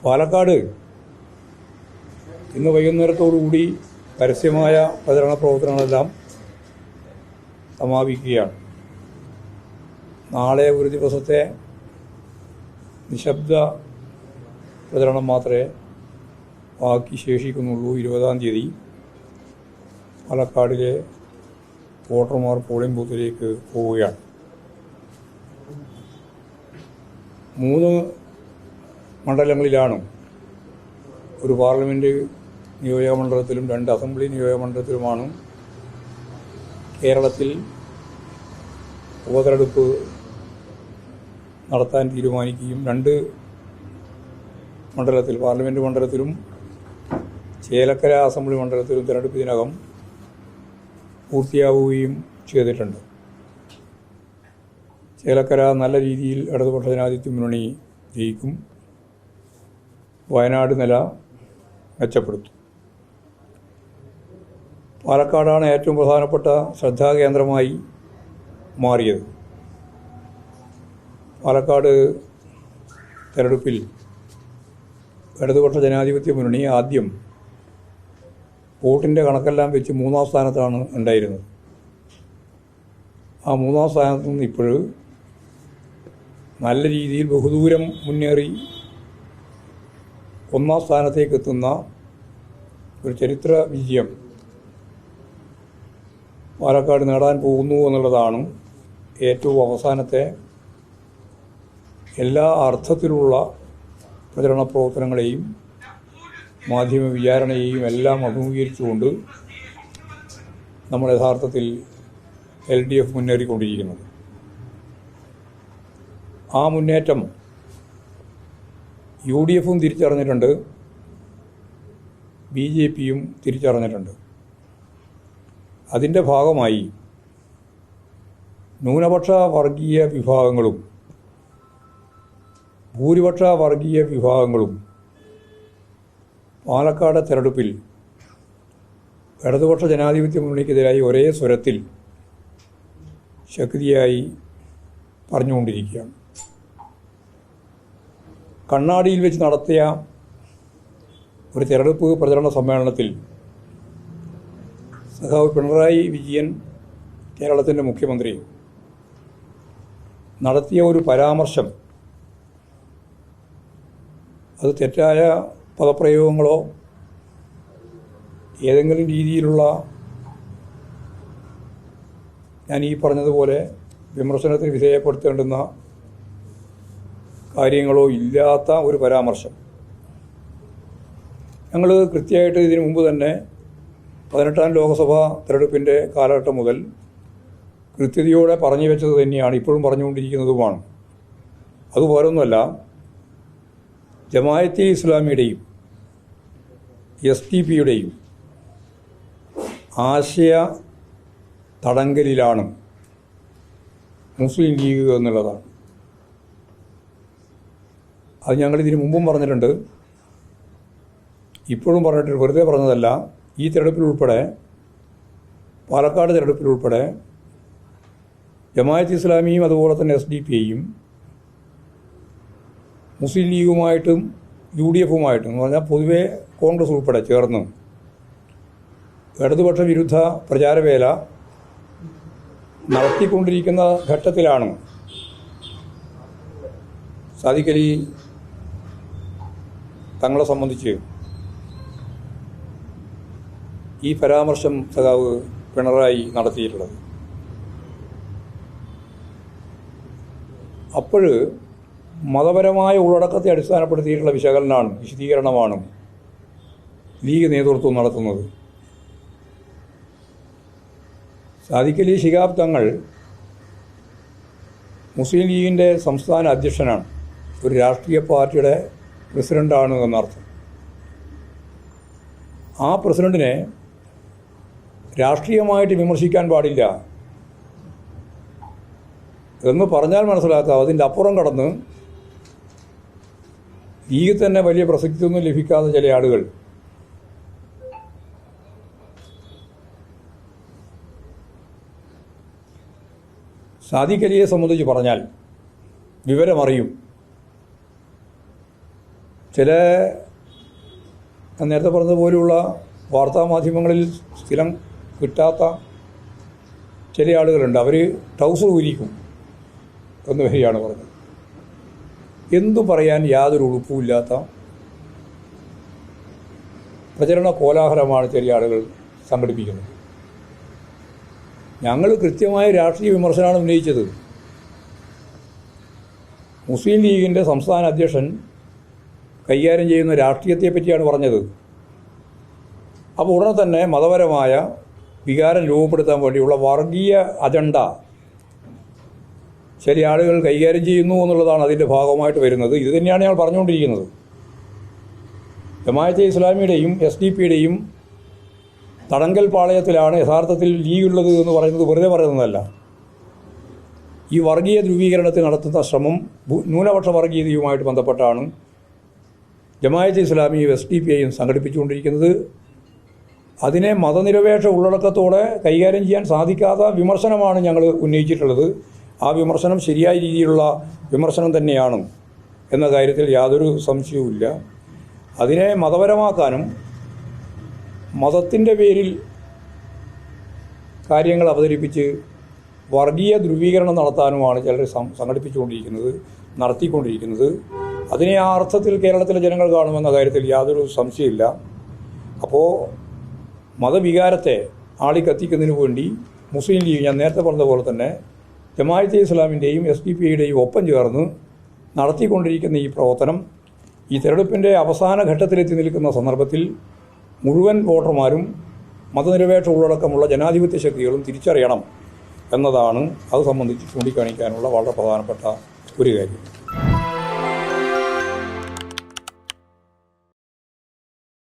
പാലക്കാട് ഇന്ന് വൈകുന്നേരത്തോടുകൂടി പരസ്യമായ പ്രചരണ പ്രവർത്തനങ്ങളെല്ലാം സമാപിക്കുകയാണ്. നാളെ ഒരു ദിവസത്തെ നിശബ്ദ പ്രചരണം മാത്രമേ ബാക്കി ശേഷിക്കുന്നുള്ളൂ. 20-ാം തീയതി പാലക്കാടിലെ വോട്ടർമാർ പോളിംഗ് ബൂത്തിലേക്ക് പോവുകയാണ്. 3 മണ്ഡലങ്ങളിലാണ്, ഒരു പാർലമെൻറ്റ് നിയോജക മണ്ഡലത്തിലും 2 അസംബ്ലി നിയോജക മണ്ഡലത്തിലുമാണ് കേരളത്തിൽ ഉപതെരഞ്ഞെടുപ്പ് നടത്താൻ തീരുമാനിക്കുകയും 2 മണ്ഡലത്തിൽ പാർലമെൻറ്റ് മണ്ഡലത്തിലും ചേലക്കര അസംബ്ലി മണ്ഡലത്തിലും തെരഞ്ഞെടുപ്പ് ഇതിനകം പൂർത്തിയാവുകയും ചെയ്തിട്ടുണ്ട്. ചേലക്കര നല്ല രീതിയിൽ ഇടതുപക്ഷ ജനാധിപത്യ മുന്നണി ജയിക്കും. വയനാട് നില മെച്ചപ്പെടുത്തും. പാലക്കാടാണ് ഏറ്റവും പ്രധാനപ്പെട്ട ശ്രദ്ധാകേന്ദ്രമായി മാറിയത്. പാലക്കാട് തെരഞ്ഞെടുപ്പിൽ ഇടതുപക്ഷ ജനാധിപത്യ മുന്നണി ആദ്യം വോട്ടിൻ്റെ കണക്കെല്ലാം വെച്ച് 3-ാം സ്ഥാനത്താണ് ഉണ്ടായിരുന്നത്. ആ 3-ാം സ്ഥാനത്ത് നിന്ന് ഇപ്പോഴും നല്ല രീതിയിൽ ബഹുദൂരം മുന്നേറി 1-ാം സ്ഥാനത്തേക്ക് എത്തുന്ന ഒരു ചരിത്ര വിജയം പാലക്കാട് നേടാൻ പോകുന്നു എന്നുള്ളതാണ് ഏറ്റവും അവസാനത്തെ എല്ലാ അർത്ഥത്തിലുള്ള പ്രചരണ പ്രവർത്തനങ്ങളെയും മാധ്യമ വിചാരണയെയും എല്ലാം അഭിമുഖീകരിച്ചുകൊണ്ട് നമ്മൾ യഥാർത്ഥത്തിൽ LDF മുന്നേറിക്കൊണ്ടിരിക്കുന്നത്. ആ മുന്നേറ്റം UDFും തിരിച്ചറിഞ്ഞിട്ടുണ്ട്, BJPയും തിരിച്ചറിഞ്ഞിട്ടുണ്ട്. അതിൻ്റെ ഭാഗമായി ന്യൂനപക്ഷ വർഗീയ വിഭാഗങ്ങളും ഭൂരിപക്ഷ വർഗീയ വിഭാഗങ്ങളും പാലക്കാട് തെരഞ്ഞെടുപ്പിൽ ഇടതുപക്ഷ ജനാധിപത്യ മുന്നണിക്കെതിരായി ഒരേ സ്വരത്തിൽ ശക്തിയായി പറഞ്ഞുകൊണ്ടിരിക്കുകയാണ്. കണ്ണാടിയിൽ വെച്ച് നടത്തിയ ഒരു തെരഞ്ഞെടുപ്പ് പ്രചരണ സമ്മേളനത്തിൽ സഖാവ് പിണറായി വിജയൻ, കേരളത്തിൻ്റെ മുഖ്യമന്ത്രി, നടത്തിയ ഒരു പരാമർശം, അത് തെറ്റായ പദപ്രയോഗങ്ങളോ ഏതെങ്കിലും രീതിയിലുള്ള ഞാൻ ഈ പറഞ്ഞതുപോലെ വിമർശനത്തിന് വിധേയപ്പെടുത്തേണ്ടുന്ന കാര്യങ്ങളോ ഇല്ലാത്ത ഒരു പരാമർശം. ഞങ്ങൾ കൃത്യമായിട്ട് ഇതിനു മുമ്പ് തന്നെ 18-ാം ലോക്സഭാ തെരഞ്ഞെടുപ്പിൻ്റെ കാലഘട്ടം മുതൽ കൃത്യതയോടെ പറഞ്ഞു വെച്ചത് തന്നെയാണ്, ഇപ്പോഴും പറഞ്ഞുകൊണ്ടിരിക്കുന്നതുമാണ്. അതുപോലൊന്നുമല്ല, ജമാഅത്തെ ഇസ്ലാമിയുടെയും SDP-യുടെയും ആശയ തടങ്കലിലാണ് മുസ്ലിം ലീഗ് എന്നുള്ളതാണ്. അത് ഞങ്ങൾ ഇതിനു മുമ്പും പറഞ്ഞിട്ടുണ്ട്, ഇപ്പോഴും പറഞ്ഞിട്ട് വെറുതെ പറഞ്ഞതല്ല. ഈ തെരഞ്ഞെടുപ്പിലുൾപ്പെടെ, പാലക്കാട് തെരഞ്ഞെടുപ്പിലുൾപ്പെടെ ജമാഅത്തെ ഇസ്ലാമിയും അതുപോലെ തന്നെ SDP-യും മുസ്ലിം ലീഗുമായിട്ടും UDFുമായിട്ടും എന്ന് പറഞ്ഞാൽ പൊതുവെ കോൺഗ്രസ് ഉൾപ്പെടെ ചേർന്ന് ഇടതുപക്ഷ വിരുദ്ധ പ്രചാരവേല നടത്തിക്കൊണ്ടിരിക്കുന്ന ഘട്ടത്തിലാണ് സാദിഖ് അലി തങ്ങളെ സംബന്ധിച്ച് ഈ പരാമർശം സഖാവ് പിണറായി നടത്തിയിട്ടുള്ളത്. അപ്പോൾ മതപരമായ ഉള്ളടക്കത്തെ അടിസ്ഥാനപ്പെടുത്തിയിട്ടുള്ള വിശദീകരണമാണ് ലീഗ് നേതൃത്വം നടത്തുന്നത്. സാദിഖ് അലി ശിഹാബ് തങ്ങൾ മുസ്ലിം ലീഗിൻ്റെ സംസ്ഥാന അധ്യക്ഷനാണ്, ഒരു രാഷ്ട്രീയ പാർട്ടിയുടെ പ്രസിഡൻ്റാണ് എന്നർത്ഥം. ആ പ്രസിഡന്റിനെ രാഷ്ട്രീയമായിട്ട് വിമർശിക്കാൻ പാടില്ല എന്ന് പറഞ്ഞാൽ മനസ്സിലാക്കാം. അതിൻ്റെ അപ്പുറം കടന്ന് ലീഗിൽ തന്നെ വലിയ പ്രസക്തിയൊന്നും ലഭിക്കാത്ത ചില ആളുകൾ സാദിഖ് അലിയെ സംബന്ധിച്ച് പറഞ്ഞാൽ വിവരമറിയും. ചില നേരത്തെ പറഞ്ഞതുപോലെയുള്ള വാർത്താമാധ്യമങ്ങളിൽ സ്ഥിരം കിട്ടാത്ത ചില ആളുകളുണ്ട്. അവർ ട്രൗസർ ഊരിക്കും എന്ന് വരെയാണ് പറഞ്ഞത്. എന്തു പറയാൻ യാതൊരു ഉളുപ്പുമില്ലാത്ത പ്രചരണ കോലാഹലമാണ് ചില ആളുകൾ സംഘടിപ്പിക്കുന്നത്. ഞങ്ങൾ കൃത്യമായ രാഷ്ട്രീയ വിമർശനമാണ് ഉന്നയിച്ചത്. മുസ്ലിം ലീഗിൻ്റെ സംസ്ഥാന അധ്യക്ഷൻ കൈകാര്യം ചെയ്യുന്ന രാഷ്ട്രീയത്തെ പറ്റിയാണ് പറഞ്ഞത്. അപ്പോൾ ഉടനെ തന്നെ മതപരമായ വികാരം രൂപപ്പെടുത്താൻ വേണ്ടിയുള്ള വർഗീയ അജണ്ട ചില ആളുകൾ കൈകാര്യം ചെയ്യുന്നു എന്നുള്ളതാണ് അതിൻ്റെ ഭാഗമായിട്ട് വരുന്നത്. ഇത് തന്നെയാണ് ഞങ്ങൾ പറഞ്ഞുകൊണ്ടിരിക്കുന്നത്. ജമാഅത്തെ ഇസ്ലാമിയുടെയും SDP-യുടെയും തടങ്കൽ പാളയത്തിലാണ് യഥാർത്ഥത്തിൽ ലീഗുള്ളത് എന്ന് പറയുന്നത് വെറുതെ പറയുന്നതല്ല. ഈ വർഗീയ ധ്രുവീകരണത്തിന് നടത്തുന്ന ശ്രമം ന്യൂനപക്ഷ വർഗീയതയുമായിട്ട് ബന്ധപ്പെട്ടാണ് ജമാഅത്തെ ഇസ്ലാമിയും SDP-യും സംഘടിപ്പിച്ചുകൊണ്ടിരിക്കുന്നത്. അതിനെ മതനിരപേക്ഷ ഉള്ളടക്കത്തോടെ കൈകാര്യം ചെയ്യാൻ സാധിക്കാത്ത വിമർശനമാണ് ഞങ്ങൾ ഉന്നയിച്ചിട്ടുള്ളത്. ആ വിമർശനം ശരിയായ രീതിയിലുള്ള വിമർശനം തന്നെയാണ് എന്ന കാര്യത്തിൽ യാതൊരു സംശയവുമില്ല. അതിനെ മതപരമാക്കാനും മതത്തിൻ്റെ പേരിൽ കാര്യങ്ങൾ അവതരിപ്പിച്ച് വർഗീയ ധ്രുവീകരണം നടത്താനുമാണ് ചിലർ നടത്തിക്കൊണ്ടിരിക്കുന്നത്. അതിനെ ആ അർത്ഥത്തിൽ കേരളത്തിലെ ജനങ്ങൾ കാണുമെന്ന കാര്യത്തിൽ യാതൊരു സംശയമില്ല. അപ്പോൾ മതവികാരത്തെ ആളിക്കത്തിക്കുന്നതിന് വേണ്ടി മുസ്ലിം ലീഗ്, ഞാൻ നേരത്തെ പറഞ്ഞ പോലെ തന്നെ ജമാഅത്തെ ഇസ്ലാമിൻ്റെയും SDP-യുടെയും ഒപ്പം ചേർന്ന് നടത്തിക്കൊണ്ടിരിക്കുന്ന ഈ പ്രവർത്തനം ഈ തെരഞ്ഞെടുപ്പിൻ്റെ അവസാന ഘട്ടത്തിലെത്തി നിൽക്കുന്ന സന്ദർഭത്തിൽ മുഴുവൻ വോട്ടർമാരും മതനിരപേക്ഷ ഉള്ളടക്കമുള്ള ജനാധിപത്യ ശക്തികളും തിരിച്ചറിയണം എന്നതാണ് അത് സംബന്ധിച്ച് ചൂണ്ടിക്കാണിക്കാനുള്ള വളരെ പ്രധാനപ്പെട്ട ഒരു കാര്യം.